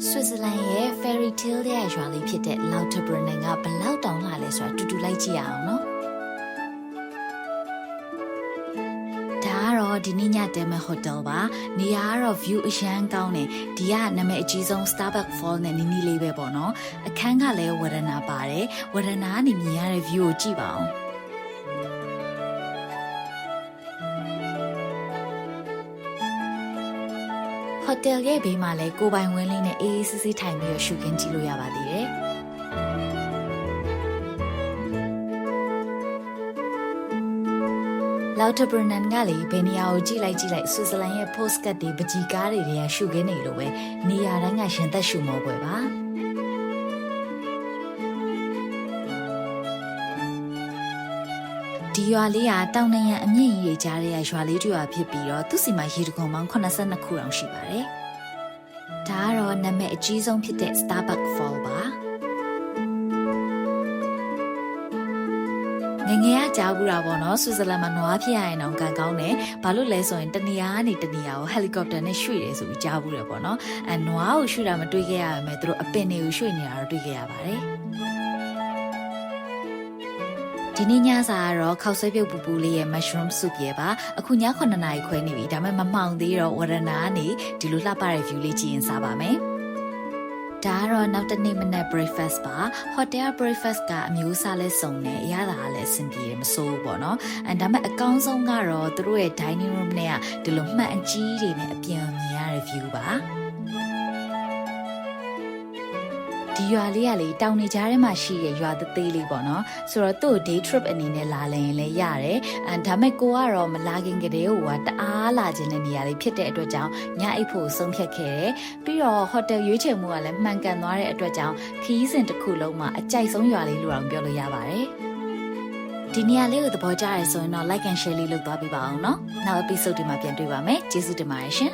Switzerland ရဲ့ fairy tale တဲ့ရွာလေးဖြစ်တဲ့ Lauterbrunnen ကဘလောက်တောင်လှလဲဆိုတာတူတူလိုက်ကြည့်ရအောင်နော်ဒါကတော့ဒီနေ့ညတဲမဲ့ hotel ပါနေရာကတော့ view အရန်ကောင်းတယ်ဒီကနာမည်အကြီးဆုံး Starbucks Fall နဲ့နီးနီးလေးပဲပေါ့နော်အခန်းကလည်းဝရဏပါတယ်ဝရဏကနေမြင်ရတဲ့ view ကိုကြည့်ပါအောင်ဟိုတယ်ရဲ့ဘေးမှာလည်းကိုပိုင်ဝင်းလေးနဲ့အေးအေးဆေးဆေးထိုင်ပြီးရှုခင်းကြည့်လို့ရပါသေးတယ်။ Lauterbrunnen ကလေဘယ်နေရာကိုကြည့်လိုက်ဆွစ်ဇာလန်ရဲ့ postcard တွေပကြီးကားတွေတွေကရှုခင်းနေလို့ပဲနေရာတိုင်းကရှင်သက်ရှုမောပွဲပါ။ဒီရွာလေးကတောင်နရံအမြင့်ကြီးကြားတဲ့ရွာလေးတစ်ရွာဖြစ်ပြီးတော့သူ့စီမှာရေတံခွန်ပေါင်း82ခုတောင်ရှိပါတယ်။ဒါကတော့နာမည်အကြီးဆုံးဖြစ်တဲ့ Starbucks Fall ပါ။ငယ်ကကြားဘူးတာပေါ့နော်ဆွစ်ဇာလန်မှာနွားဖြစ်ရရင်တော့ကံကောင်းတယ်။ဘာလို့လဲဆိုရင်တနေရာကနေတနေရာကိုဟယ်လီကော်ပတာနဲ့ရွှေ့တယ်ဆိုပြီးကြားဘူးတယ်ပေါ့နော်။နွားကိုရွှေ့တာမတွေ့ခဲ့ရပါမယ်သူတို့အပင်တွေကိုရွှေ့နေတာတော့တွေ့ခဲ့ရပါတယ်။ဒီနေ့ညစာကတော့ခောက်ဆွဲပြုတ်ပူပူလေးရဲ့ mushroom soup ရဲ့ပါအခုည9နာရီခွဲနေပြီဒါပေမဲ့မမှောင်သေးတော့ဝရဏကနေဒီလိုလှပတဲ့ view လေးကြည့်ရင်စားပါမယ်ဒါကတော့နောက်တစ်နေ့မနက် breakfast ပါ hotel breakfast ကအမျိုးအစားလဲစုံတယ်အရသာကလည်းအဆင်ပြေတယ်မဆိုးဘူးပေါ့နော်ဒါပေမဲ့အကောင်းဆုံးကတော့သူတို့ရဲ့ dining room နဲ့ကဒီလိုမှတ်အကြီးတွေနဲ့အပြင်မြင်ရတဲ့ view ပါဒီရွာလေးကလေတောင်နေကြားထဲမှာရှိတဲ့ရွာသေးလေးပေါ့နော်ဆိုတော့သူ့ day trip အနေနဲ့လာလည်ရင်လည်းရတယ်ဒါပေမဲ့ကိုကတော့မလာခင်ကတည်းကတအားလာခြင်းတဲ့နေရာလေးဖြစ်တဲ့အတွက်ကြောင့်ညအိပ်ဖို့ဆုံးဖြတ်ခဲ့တယ်ပြီးတော့ hotel ရွေးချယ်မှုကလည်းမှန်ကန်သွားတဲ့အတွက်ကြောင့်ခရီးစဉ်တစ်ခုလုံးမှာအကြိုက်ဆုံးရွာလေးလို့အောင်ပြောလို့ရပါတယ်ဒီနေရာလေးကိုသဘောကျရဆိုရင်တော့ like and share လေးလုပ်သွားပေးပါအောင်နော်နောက် episode ဒီမှာပြန်တွေ့ပါမယ်ကျေးဇူးတင်ပါတယ်ရှင်